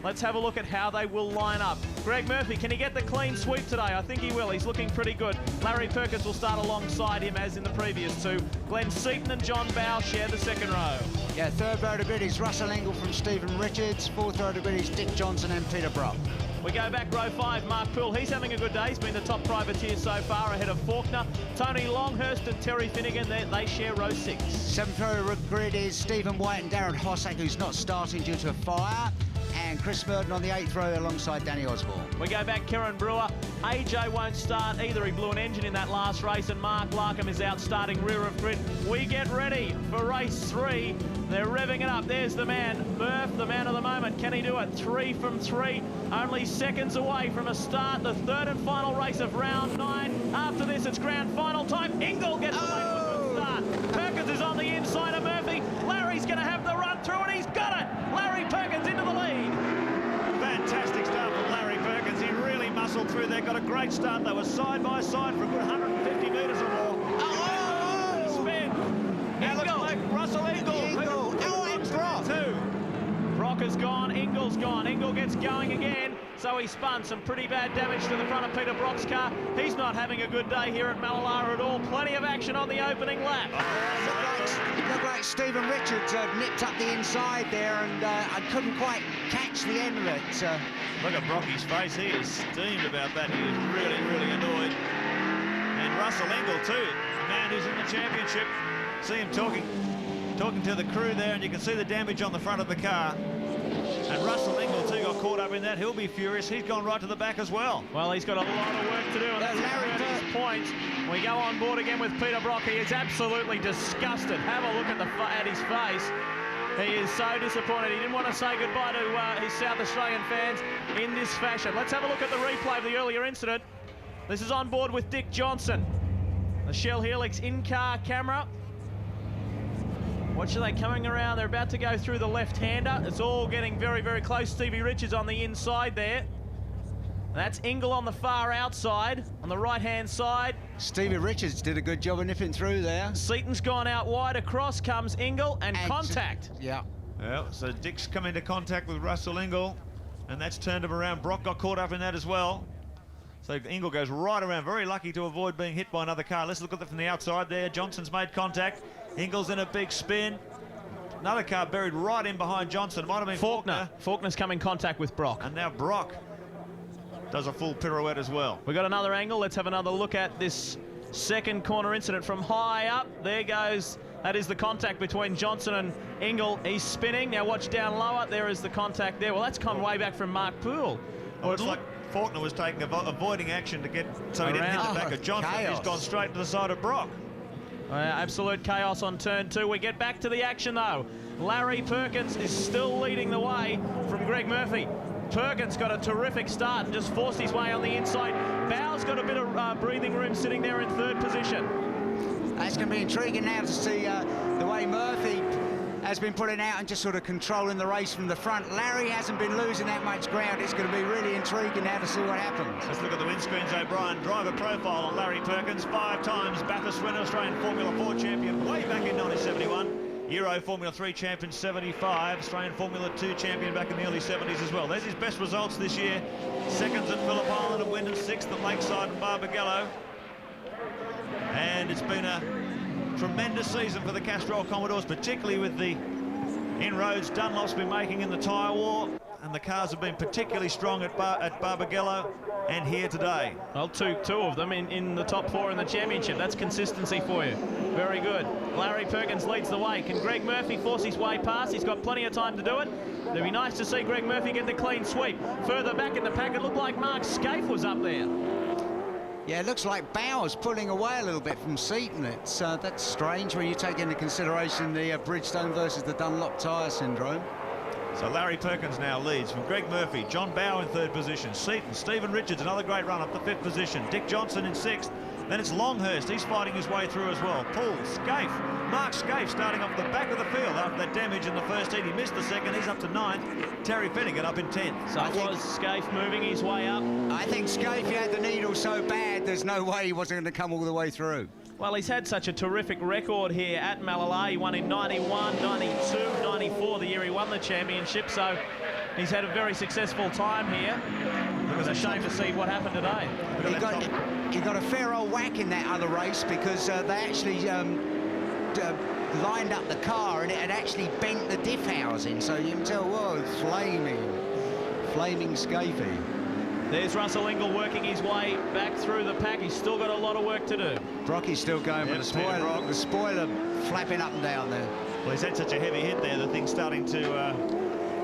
Let's have a look at how they will line up. Greg Murphy, can he get the clean sweep today? I think he will. He's looking pretty good. Larry Perkins will start alongside him as in the previous two. Glenn Seaton and John Bowe share the second row. Yeah, third row to bid is Russell Ingall from Stephen Richards. Fourth row to bid is Dick Johnson and Peter Brock. We go back row 5, Mark Poole. He's having a good day. He's been the top privateer so far, ahead of Faulkner. Tony Longhurst and Terry Finnegan, they share row 6. Seventh row grid is Stephen White and Darren Hossack, who's not starting due to a fire. And Chris Merton on the 8th row alongside Danny Osborne. We go back Kieran Brewer. AJ won't start either. He blew an engine in that last race, and Mark Larkham is out starting rear of grid. We get ready for race 3. They're revving it up. There's the man, Murph, the man of the moment. Can he do it? 3 from 3, only seconds away from a start. The third and final race of round 9. After this, it's grand final time. Ingall gets away with a good start. Perkins is on the inside of Murphy. Larry's going to have the run through, and he's got it. Larry Perkins into the lead. Fantastic start from Larry Perkins. He really muscled through there. Got a great start. They were side by side for a good 150 metres or more. Spin. Now looks like Russell Ingall. And Brock. Brock is gone. Ingall's gone. Ingall gets going again. So he spun. Some pretty bad damage to the front of Peter Brock's car. He's not having a good day here at Mallala at all. Plenty of action on the opening lap. Looked like Stephen Richards nipped up the inside there, and I couldn't quite catch the end of it. Look at Brocky's face. He is steamed about that. He is really, really annoyed. And Russell Ingall too, the man who's in the championship. See him talking to the crew there, and you can see the damage on the front of the car. And Russell Ingall too got caught up in that. He'll be furious. He's gone right to the back as well. Well, he's got a lot of work to do, and that's his point. We go on board again with Peter Brock. He is absolutely disgusted. Have a look at his face. He is so disappointed. He didn't want to say goodbye to his South Australian fans in this fashion. Let's have a look at the replay of the earlier incident. This is on board with Dick Johnson. The Shell Helix in-car camera. Watch, are they coming around? They're about to go through the left-hander. It's all getting very, very close. Stevie Richards on the inside there. That's Ingall on the far outside. On the right-hand side, Stevie Richards did a good job of nipping through there. Seaton's gone out wide. Across comes Ingall, and contact. Yeah. Well, so Dick's come into contact with Russell Ingall, and that's turned him around. Brock got caught up in that as well. So Ingall goes right around. Very lucky to avoid being hit by another car. Let's look at it from the outside there. Johnson's made contact. Ingall's in a big spin. Another car buried right in behind Johnson. Might have been Faulkner. Faulkner's come in contact with Brock. And now Brock does a full pirouette as well. We've got another angle. Let's have another look at this second corner incident from high up. There goes, that is the contact between Johnson and Ingall. He's spinning. Now watch down lower. There is the contact there. Well, that's come way back from Mark Poole. Oh, it's like Faulkner was taking avoiding action to get so he didn't hit the back of Johnson. Chaos. He's gone straight to the side of Brock. Absolute chaos on turn 2. We get back to the action though. Larry Perkins is still leading the way from Greg Murphy. Perkins got a terrific start and just forced his way on the inside. Bowe's got a bit of breathing room sitting there in third position. It's going to be intriguing now to see the way Murphy has been putting out and just sort of controlling the race from the front. Larry hasn't been losing that much ground. It's going to be really intriguing now to see what happens. Let's look at the windscreens, O'Brien. Driver profile on Larry Perkins. 5 times Bathurst winner, Australian Formula 4 champion way back in 1971. Euro Formula 3 champion 75. Australian Formula 2 champion back in the early 70s as well. There's his best results this year. Seconds at Phillip Island at Wyndham, 6th at Lakeside and Barbagallo. And it's been a tremendous season for the Castrol Commodores, particularly with the inroads Dunlop's been making in the tyre war, and the cars have been particularly strong at Barbagallo and here today. Well, two of them in the top 4 in the championship. That's consistency for you. Very good. Larry Perkins leads the way. Can Greg Murphy force his way past? He's got plenty of time to do it. It'd be nice to see Greg Murphy get the clean sweep. Further back in the pack, it looked like Mark Scaife was up there. Yeah, it looks like Bowe's pulling away a little bit from Seaton. It's that's strange when you take into consideration the Bridgestone versus the Dunlop tyre syndrome. So Larry Perkins now leads from Greg Murphy, John Bowe in 3rd position, Seaton, Stephen Richards, another great run up to 5th position, Dick Johnson in 6th, then it's Longhurst, he's fighting his way through as well, Poole, Scaife, Mark Scaife starting off the back of the field after that damage in the first heat. He missed the second, he's up to 9th, Terry Finnegan up in 10th. So it was Scaife moving his way up. I think Scaife had the needle so bad there's no way he wasn't going to come all the way through. Well, he's had such a terrific record here at Mallala. He won in 91, 92, 94, the year he won the championship. So He's had a very successful time here. It was a shame to see what happened today. He got a fair old whack in that other race because they actually lined up the car and it had actually bent the diff housing, so you can tell, whoa, it's flaming scaphy. There's Russell Ingall working his way back through the pack. He's still got a lot of work to do. Brocky's still going, but the spoiler flapping up and down there. Well, he's had such a heavy hit there, the thing's starting to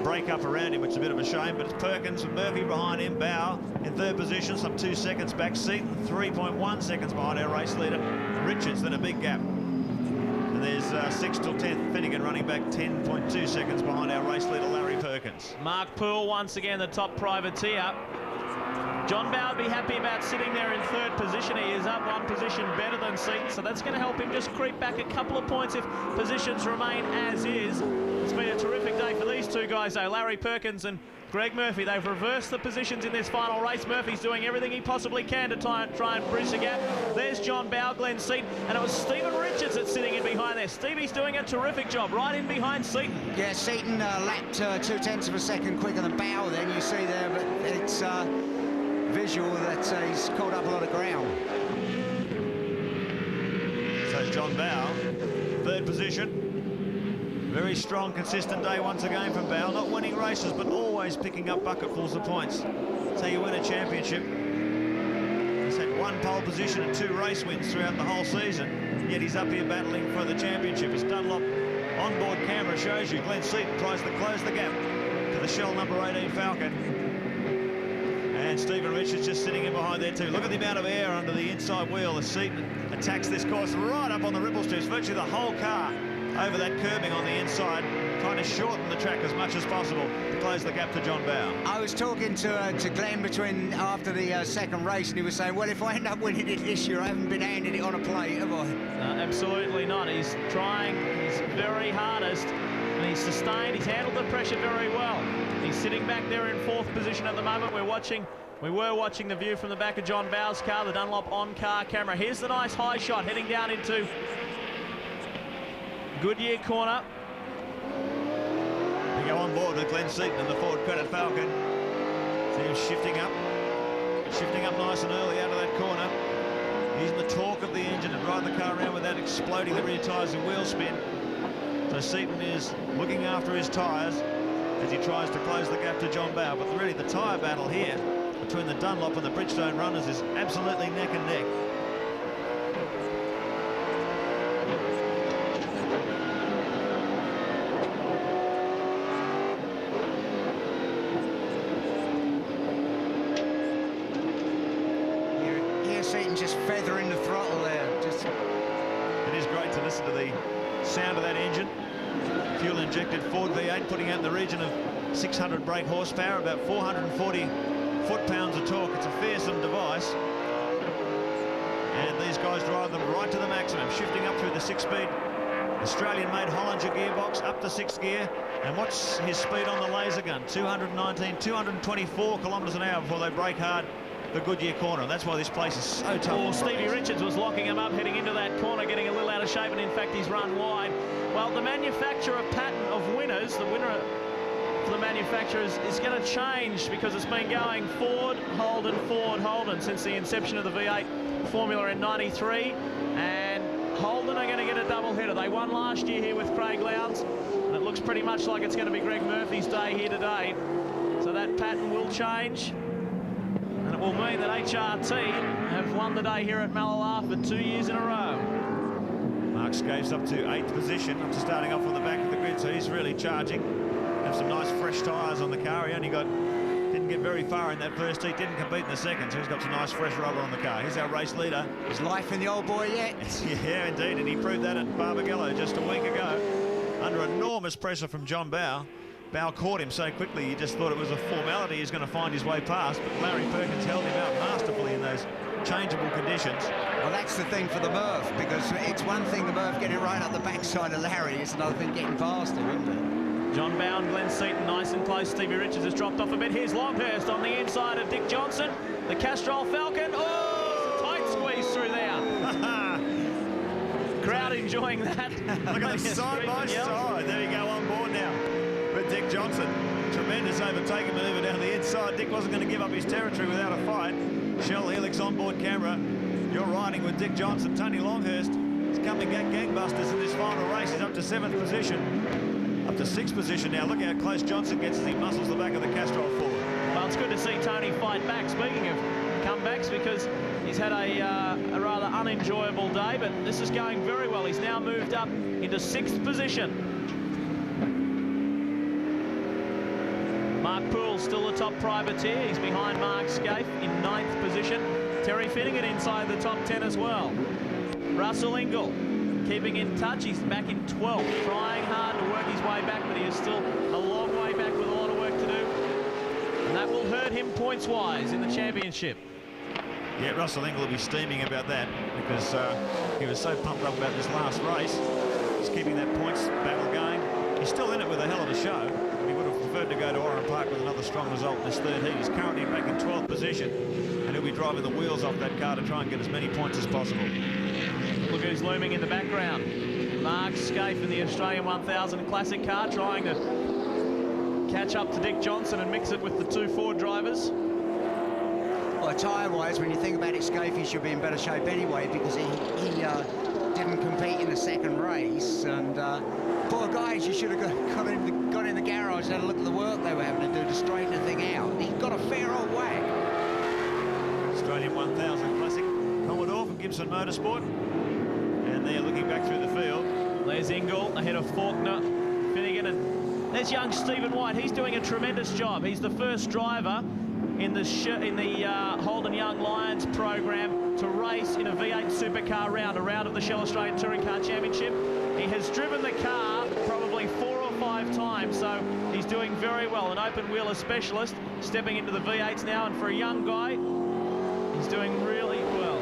break up around him, which is a bit of a shame, but it's Perkins and Murphy behind him. Bowe in third position, some 2 seconds back. Seaton 3.1 seconds behind our race leader. Richards, then a big gap. And there's 6th till 10th, Finnegan running back 10.2 seconds behind our race leader, Larry Perkins. Mark Poole, once again, the top privateer. John Bowe would be happy about sitting there in third position. He is up 1 position better than Seaton, so that's going to help him just creep back a couple of points if positions remain as is. It's been a terrific day for these two guys, though, Larry Perkins and Greg Murphy. They've reversed the positions in this final race. Murphy's doing everything he possibly can to try and bridge the gap. There's John Bowe, Glenn Seaton, and it was Stephen Richards that's sitting in behind there. Stevie's doing a terrific job right in behind Seaton. Yeah, Seaton lapped 0.2 of a second quicker than Bowe then, you see there, but it's visual that he's caught up a lot of ground. So John Bowe, third position. Very strong, consistent day once again from Bowe. Not winning races, but always picking up bucketfuls of points. That's how you win a championship. He's had 1 pole position and 2 race wins throughout the whole season, yet he's up here battling for the championship. As Dunlop onboard camera shows you, Glenn Seaton tries to close the gap to the Shell number 18 Falcon. And Stephen Richards just sitting in behind there too. Look at the amount of air under the inside wheel as Seaton attacks this course right up on the ripple strips. Virtually the whole car over that curbing on the inside, trying to shorten the track as much as possible to close the gap to John Bowe. I was talking to Glenn after the second race, and he was saying, well, if I end up winning it this year, I haven't been handed it on a plate, have I? No, absolutely not. He's trying his very hardest, and he's sustained. He's handled the pressure very well. He's sitting back there in 4th position at the moment. We were watching the view from the back of John Bowe's car, the Dunlop on-car camera. Here's the nice high shot heading down into Goodyear corner. We go on board with Glenn Seaton and the Ford Credit Falcon. See him shifting up nice and early out of that corner. Using the torque of the engine to drive the car around without exploding the rear tyres in wheel spin. So Seaton is looking after his tyres as he tries to close the gap to John Bowe. But really the tyre battle here between the Dunlop and the Bridgestone runners is absolutely neck and neck. Just feathering the throttle there. It is great to listen to the sound of that engine. Fuel injected Ford V8 putting out in the region of 600 brake horsepower, about 440 foot-pounds of torque. It's a fearsome device. And these guys drive them right to the maximum, shifting up through the 6-speed Australian-made Hollinger gearbox up to 6th gear. And watch his speed on the laser gun, 224 kilometres an hour before they brake hard the Goodyear corner, and that's why this place is so tough. Well, Stevie Richards was locking him up heading into that corner, getting a little out of shape, and in fact he's run wide. Well, the manufacturer pattern of winners, the winner for the manufacturers is going to change because it's been going Ford, Holden since the inception of the V8 formula in '93, and Holden are going to get a double header. They won last year here with Craig Lowndes, and it looks pretty much like it's going to be Greg Murphy's day here today. So that pattern will change. And it will mean that HRT have won the day here at Mallala for 2 years in a row. Mark Scapes up to 8th position, after starting off on the back of the grid, so he's really charging. Have some nice fresh tyres on the car. He only didn't get very far in that first heat, didn't compete in the second, so he's got some nice fresh rubber on the car. Here's our race leader. Is life in the old boy yet? Yeah, indeed, and he proved that at Barbagallo just a week ago. Under enormous pressure from John Bowe. Bowe caught him so quickly, he just thought it was a formality. He's going to find his way past, but Larry Perkins held him out masterfully in those changeable conditions. Well, that's the thing for the Murph, because it's one thing the Murph getting right up the backside of Larry, it's another thing getting past him, isn't it? John Bowe and Glenn Seaton nice and close. Stevie Richards has dropped off a bit. Here's Longhurst on the inside of Dick Johnson. The Castrol Falcon. Oh, tight squeeze through there. Crowd enjoying that. Look at the side by side. There you go on board now with Dick Johnson. Tremendous overtaking manoeuvre down the inside. Dick wasn't going to give up his territory without a fight. Shell Helix onboard camera. You're riding with Dick Johnson. Tony Longhurst is coming gangbusters in this final race. He's up to 7th position. Up to 6th position now. Look how close Johnson gets as he muscles the back of the Castrol forward. Well, it's good to see Tony fight back. Speaking of comebacks, because he's had a rather unenjoyable day, but this is going very well. He's now moved up into 6th position. Mark Poole's still the top privateer. He's behind Mark Scaife in 9th position. Terry Finnegan inside the top 10 as well. Russell Ingall keeping in touch. He's back in 12th, trying hard to work his way back, but he is still a long way back with a lot of work to do. And that will hurt him points-wise in the championship. Yeah, Russell Ingall will be steaming about that because he was so pumped up about this last race. He's keeping that points battle going. He's still in it with a hell of a show. He would have preferred to go to Oran Park with another strong result in this third heat. He's currently back in 12th position, and he'll be driving the wheels off that car to try and get as many points as possible. Look who's looming in the background. Mark Scaife in the Australian 1000 Classic car, trying to catch up to Dick Johnson and mix it with the 2 Ford drivers. Well, tyre-wise, when you think about it, Scaife should be in better shape anyway because he didn't compete in the second race. And poor guys, you should have got in the garage and had a look at the work they were having to do to straighten the thing out. He got a fair old whack. Australian 1000 Classic Commodore from Gibson Motorsport. And they're looking back through the field. There's Ingall ahead of Faulkner, Finnegan, and there's young Stephen White. He's doing a tremendous job. He's the first driver in the Holden Young Lions program to race in a V8 supercar round, a round of the Shell Australian Touring Car Championship. He has driven the car probably 4 or 5 times, so he's doing very well. An open wheeler specialist stepping into the V8s now, and for a young guy, he's doing really well.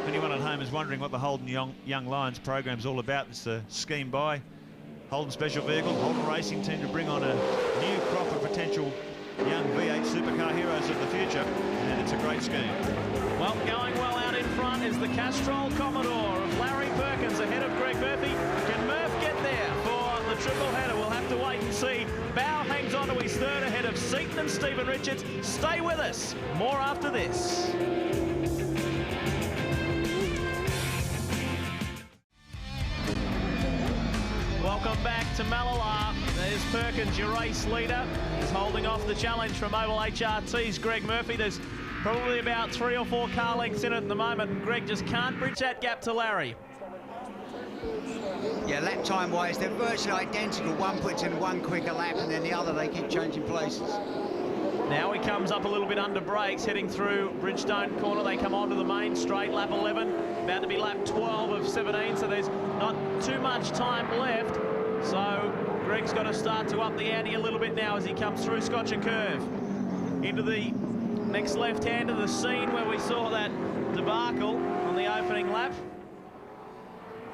Anyone at home is wondering what the Holden Young Lions program is all about. It's a scheme by Holden Special Vehicles, Holden Racing Team to bring on a new crop of potential young V8 supercar heroes of the future, and it's a great scheme. Well, going well out in front is the Castrol Commodore of Larry Perkins ahead of Greg Murphy. Can Murph get there for the triple header? We'll have to wait and see. Bowe hangs on to his third ahead of Seaton and Stephen Richards. Stay with us. More after this. Welcome back to Mallala. There's Perkins, your race leader. He's holding off the challenge from Oval HRT's Greg Murphy. There's probably about 3 or 4 car lengths in it at the moment, and Greg just can't bridge that gap to Larry. Yeah, lap time wise, they're virtually identical. One puts in one quicker lap, and then the other, they keep changing places. Now he comes up a little bit under brakes, heading through Bridgestone Corner. They come onto the main straight, lap 11, about to be lap 12 of 17, so there's not too much time left. So Greg's got to start to up the ante a little bit now as he comes through Scotcher Curve into the next left hand of the scene where we saw that debacle on the opening lap.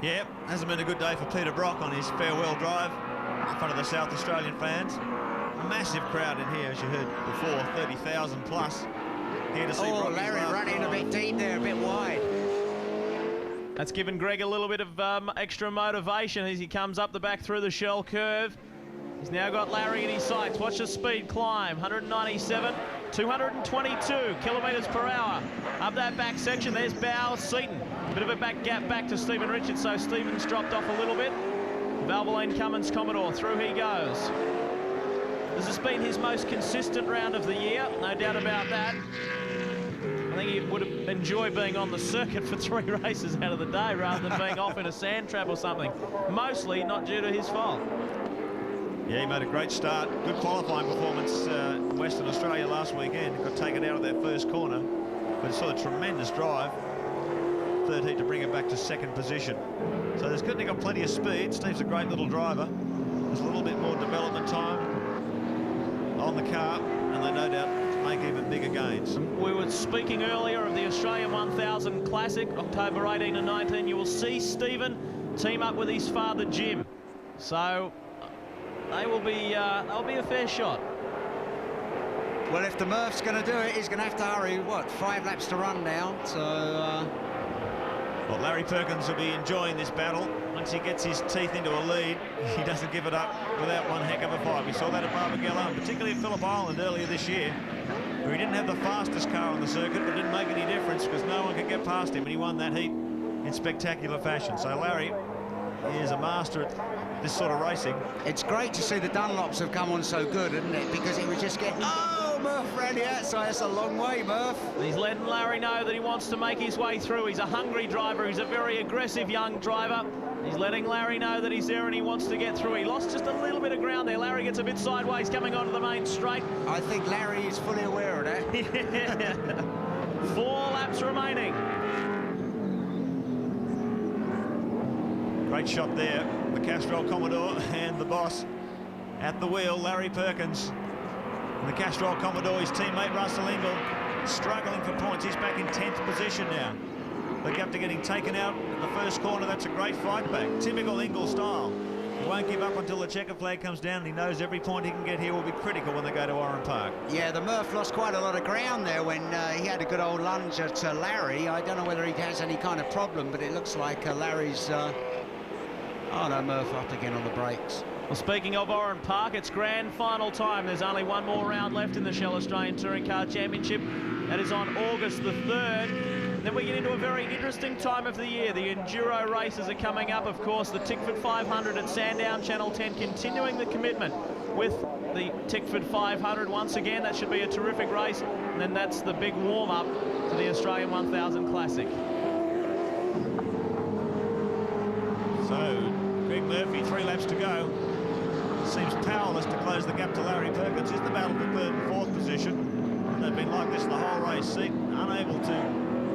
Yeah, hasn't been a good day for Peter Brock on his farewell drive in front of the South Australian fans. Massive crowd in here, as you heard before, 30,000 plus here to see Larry running a bit deep there, a bit wide. That's given Greg a little bit of extra motivation as he comes up the back through the Shell Curve. He's now got Larry in his sights. Watch the speed climb, 197, 222 kilometres per hour. Up that back section, there's Bowe, Seaton. A bit of a back gap back to Stephen Richards, so Stephen's dropped off a little bit. Valvoline Cummins Commodore, through he goes. This has been his most consistent round of the year, no doubt about that. I think he would have enjoyed being on the circuit for 3 races out of the day rather than being off in a sand trap or something. Mostly not due to his fault. Yeah, he made a great start. Good qualifying performance in Western Australia last weekend. Got taken out of that first corner, but saw a tremendous drive. Third heat to bring him back to 2nd position. So there's certainly got plenty of speed. Steve's a great little driver. There's a little bit more development time on the car, and they no doubt make even bigger gains. We were speaking earlier of the Australian 1000 Classic, October 18 and 19. You will see Stephen team up with his father Jim. So they will be a fair shot. Well, if the Murph's going to do it, he's going to have to hurry. What, 5 laps to run now? So Well, Larry Perkins will be enjoying this battle. Once he gets his teeth into a lead, he doesn't give it up without one heck of a fight. We saw that at Barbagallo, and particularly at Phillip Island earlier this year, where he didn't have the fastest car on the circuit, but it didn't make any difference because no one could get past him, and he won that heat in spectacular fashion. So Larry is a master at this sort of racing. It's great to see the Dunlops have come on so good, isn't it? Because it was just getting, oh, Murph around the outside. That's a long way, Murph. He's letting Larry know that he wants to make his way through. He's a hungry driver. He's a very aggressive young driver. He's letting Larry know that he's there and he wants to get through. He lost just a little bit of ground there. Larry gets a bit sideways coming onto the main straight. I think Larry is fully aware of that. Yeah. 4 laps remaining. Great shot there. The Castrol Commodore and the boss at the wheel, Larry Perkins. And the Castrol Commodore, his teammate Russell Ingall, struggling for points. He's back in 10th position now. The gap to getting taken out in the first corner. That's a great fight back. Typical Ingall style. He won't give up until the checker flag comes down, and he knows every point he can get here will be critical when they go to Oran Park. Yeah, the Murph lost quite a lot of ground there when he had a good old lunge at Larry. I don't know whether he has any kind of problem, but it looks like Larry's... Oh no, Murph up again on the brakes. Well, speaking of Oran Park, it's grand final time. There's only one more round left in the Shell Australian Touring Car Championship. That is on August the 3rd. Then we get into a very interesting time of the year. The enduro races are coming up, of course. The Tickford 500 at Sandown, Channel 10, continuing the commitment with the Tickford 500. Once again, that should be a terrific race. And then that's the big warm-up to the Australian 1000 Classic. So, Greg Murphy, 3 laps to go. Seems powerless to close the gap to Larry Perkins. Is the battle for 3rd and 4th position. And they've been like this the whole race. Seaton unable to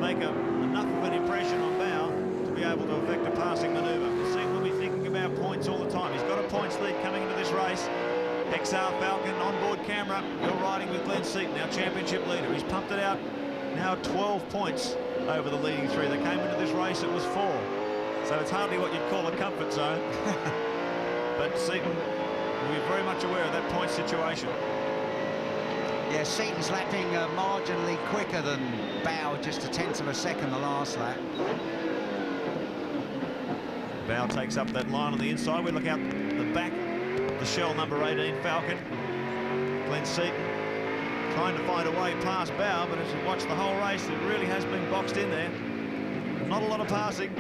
make enough of an impression on Bowe to be able to effect a passing manoeuvre. Seaton will be thinking about points all the time. He's got a points lead coming into this race. XR Falcon onboard camera. You're riding with Glenn Seaton, our championship leader. He's pumped it out. Now 12 points over the leading 3. They came into this race, it was 4. So it's hardly what you'd call a comfort zone. But Seaton will be very much aware of that point situation. Yeah, Seaton's lapping marginally quicker than Bowe, just 1/10 of a second the last lap. Bowe takes up that line on the inside. We look out the back, the Shell number 18 Falcon. Glenn Seaton trying to find a way past Bowe, but as you watch the whole race, it really has been boxed in there. Not a lot of passing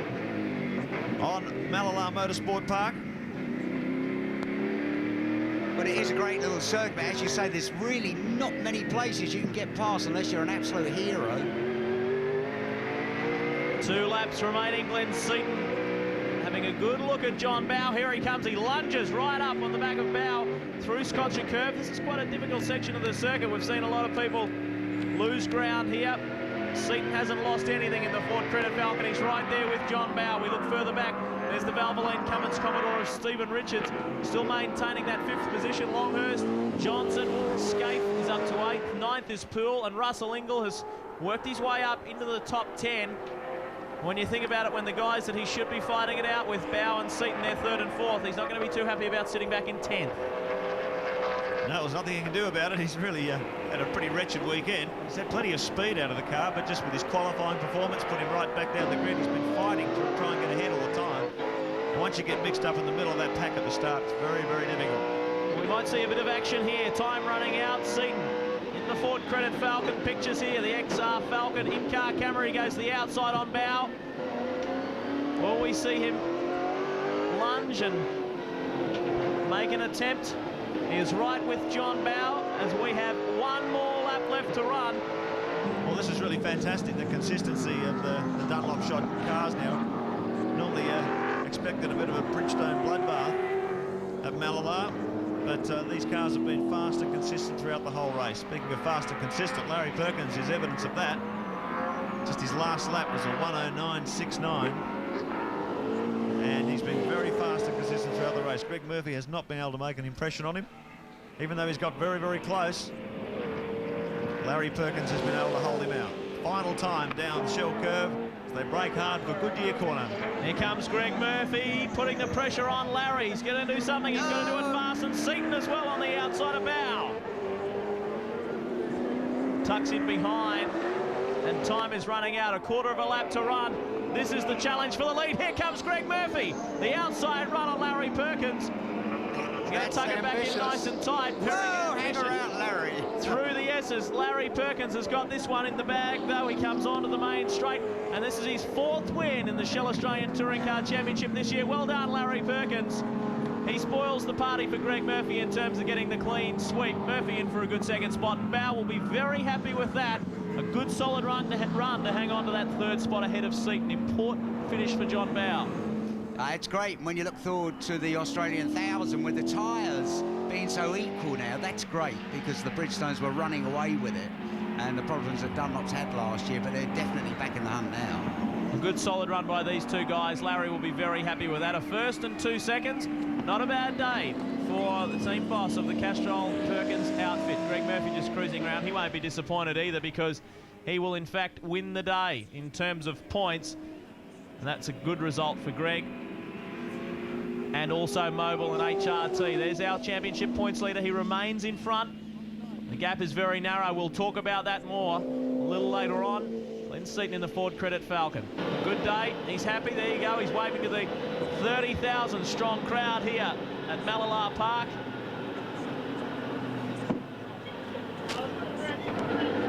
on Mallala Motorsport Park. But it is a great little circuit. As you say, there's really not many places you can get past unless you're an absolute hero. 2 laps remaining. Glenn Seaton having a good look at John Bowe. Here he comes. He lunges right up on the back of Bowe through Scotcher Curve. This is quite a difficult section of the circuit. We've seen a lot of people lose ground here. Seaton hasn't lost anything in the Ford Credit Falcon. He's right there with John Bowe. We look further back. There's the Valvoline Cummins Commodore of Stephen Richards, still maintaining that 5th position. Longhurst, Johnson, Scaife is up to 8th. 9th is Poole, and Russell Ingall has worked his way up into the top 10. When you think about it, when the guys that he should be fighting it out with, Bowe and Seaton, they're 3rd and 4th, he's not going to be too happy about sitting back in 10th. No, there's nothing he can do about it. He's really had a pretty wretched weekend. He's had plenty of speed out of the car, but just with his qualifying performance, put him right back down the grid. He's been fighting to try and get ahead all the time. And once you get mixed up in the middle of that pack at the start, it's very, very difficult. We might see a bit of action here. Time running out. Seaton in the Ford Credit Falcon. Pictures here. The XR Falcon in-car camera. He goes to the outside on Bowe. Will we see him lunge and make an attempt? He is right with John Bowe as we have 1 more lap left to run. Well, this is really fantastic, the consistency of the Dunlop shot cars now. Normally expected a bit of a Bridgestone bloodbath at Mallala, but these cars have been fast and consistent throughout the whole race. Speaking of fast and consistent, Larry Perkins is evidence of that. Just his last lap was a 1:09.69. And he's been very fast and consistent throughout the race. Greg Murphy has not been able to make an impression on him, even though he's got very, very close. Larry Perkins has been able to hold him out. Final time down Shell Curve as they brake hard for Goodyear Corner. Here comes Greg Murphy putting the pressure on Larry. He's going to do something. He's going to do it fast, and Seaton as well on the outside of Bowe. Tucks in behind, and time is running out. 1/4 of a lap to run. This is the challenge for the lead. Here comes Greg Murphy. The outside run on Larry Perkins. He's going to tuck it back in nice and tight. Whoa, hang around, Larry. Through the S's, Larry Perkins has got this one in the bag, though he comes onto the main straight, and this is his 4th win in the Shell Australian Touring Car Championship this year. Well done, Larry Perkins. He spoils the party for Greg Murphy in terms of getting the clean sweep. Murphy in for a good second spot. Bowe will be very happy with that. A good solid run to hang on to that 3rd spot ahead of Seaton. Important finish for John Bowe. It's great when you look forward to the Australian 1000 with the tyres being so equal now. That's great because the Bridgestones were running away with it and the problems that Dunlop's had last year, but they're definitely back in the hunt now. A good solid run by these two guys. Larry will be very happy with that. A 1st and 2 seconds. Not a bad day for the team boss of the Castrol Perkins outfit. Greg Murphy just cruising around. He won't be disappointed either because he will in fact win the day in terms of points. And that's a good result for Greg. And also Mobile and HRT. There's our championship points leader. He remains in front. The gap is very narrow. We'll talk about that more a little later on. Glenn Seaton in the Ford Credit Falcon. Good day. He's happy. There you go. He's waving to the 30,000 strong crowd here at Mallala Park.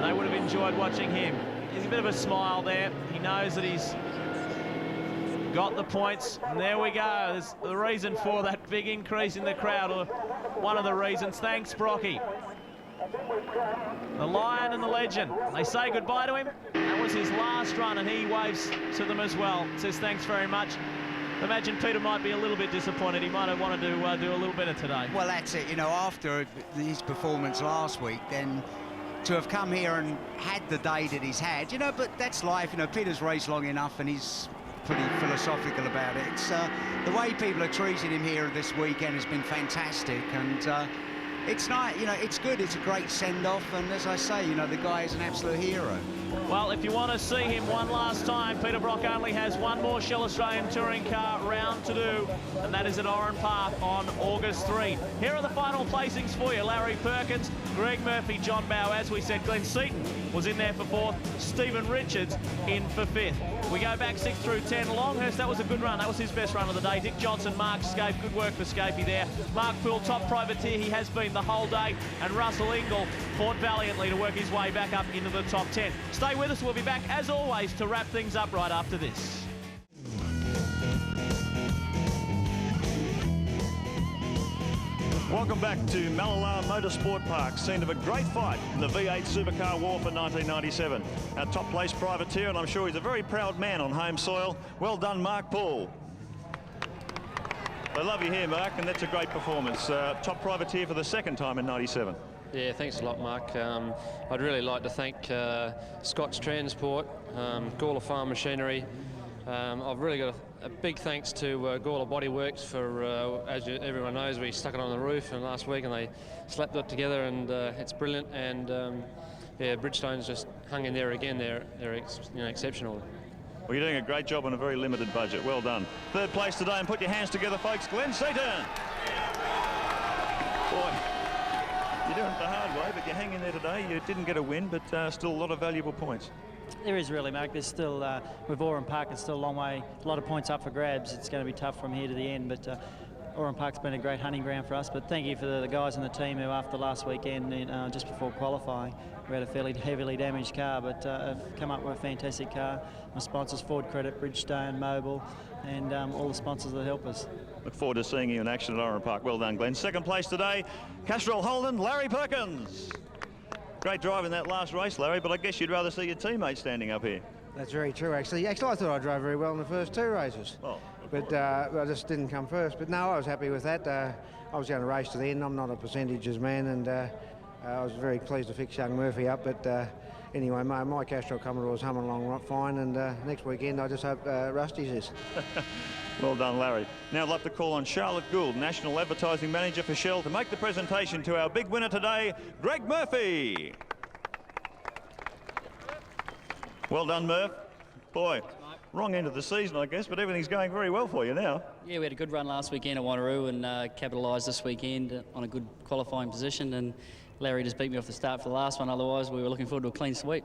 They would have enjoyed watching him. There's a bit of a smile there. He knows that he's got the points, and there we go. There's the reason for that big increase in the crowd, or one of the reasons. Thanks, Brocky. The Lion and the Legend. They say goodbye to him. That was his last run, and he waves to them as well. Says thanks very much. Imagine Peter might be a little bit disappointed. He might have wanted to do a little better today. Well, that's it. You know, after his performance last week, then to have come here and had the day that he's had, you know, but that's life. You know, Peter's raced long enough, and he's pretty philosophical about it. It's the way people are treating him here this weekend has been fantastic, and it's not, you know, it's good. It's a great send-off, and as I say, you know, the guy is an absolute hero. Well, if you want to see him one last time, Peter Brock only has one more Shell Australian Touring Car round to do, and that is at Oran Park on August 3. Here are the final placings for you. Larry Perkins, Greg Murphy, John Bowe. As we said, Glenn Seaton was in there for 4th. Stephen Richards in for 5th. We go back 6 through 10. Longhurst, that was a good run. That was his best run of the day. Dick Johnson, Mark Scape. Good work for Scapey there. Mark Poole, top privateer. He has been the whole day. And Russell Ingall fought valiantly to work his way back up into the top 10. Stay with us. We'll be back, as always, to wrap things up right after this. Welcome back to Mallala Motorsport Park, scene of a great fight in the V8 Supercar War for 1997. Our top place privateer, and I'm sure he's a very proud man on home soil. Well done, Mark Poole. I love you here, Mark, and that's a great performance. Top privateer for the 2nd time in 97. Yeah, thanks a lot, Mark. I'd really like to thank Scott's Transport, Gawler Farm Machinery. I've really got a big thanks to Gawler Bodyworks for, as everyone knows, we stuck it on the roof and last week and they slapped it together, and it's brilliant. And yeah, Bridgestone's just hung in there again. They're exceptional. Well, you're doing a great job on a very limited budget. Well done. 3rd place today, and put your hands together, folks. Glenn Seaton. Boy, you're doing it the hard way, but you hang in there today. You didn't get a win, but still a lot of valuable points. There is really, Mark. There's still, with Oran Park, it's still a long way, a lot of points up for grabs. It's going to be tough from here to the end, but Oran Park's been a great hunting ground for us. But thank you for the guys on the team who, after last weekend, just before qualifying, we had a fairly heavily damaged car, but have come up with a fantastic car. My sponsors, Ford Credit, Bridgestone, Mobile, and all the sponsors that help us. Look forward to seeing you in action at Oran Park. Well done, Glenn. 2nd place today, Castrol Holden, Larry Perkins. Great drive in that last race, Larry, but I guess you'd rather see your teammate standing up here. That's very true, actually. I thought I drove very well in the first 2 races. Oh, but I just didn't come first. But no, I was happy with that. I was going to race to the end. I'm not a percentages man, and I was very pleased to fix young Murphy up. But anyway, my Castrol Commodore was humming along right fine, and next weekend I just hope Rusty's is. Well done, Larry. Now I'd like to call on Charlotte Gould, National Advertising Manager for Shell, to make the presentation to our big winner today, Greg Murphy. Well done, Murph. Boy, wrong end of the season, I guess, but everything's going very well for you now. Yeah, we had a good run last weekend at Wanneroo and capitalised this weekend on a good qualifying position, and Larry just beat me off the start for the last one. Otherwise, we were looking forward to a clean sweep.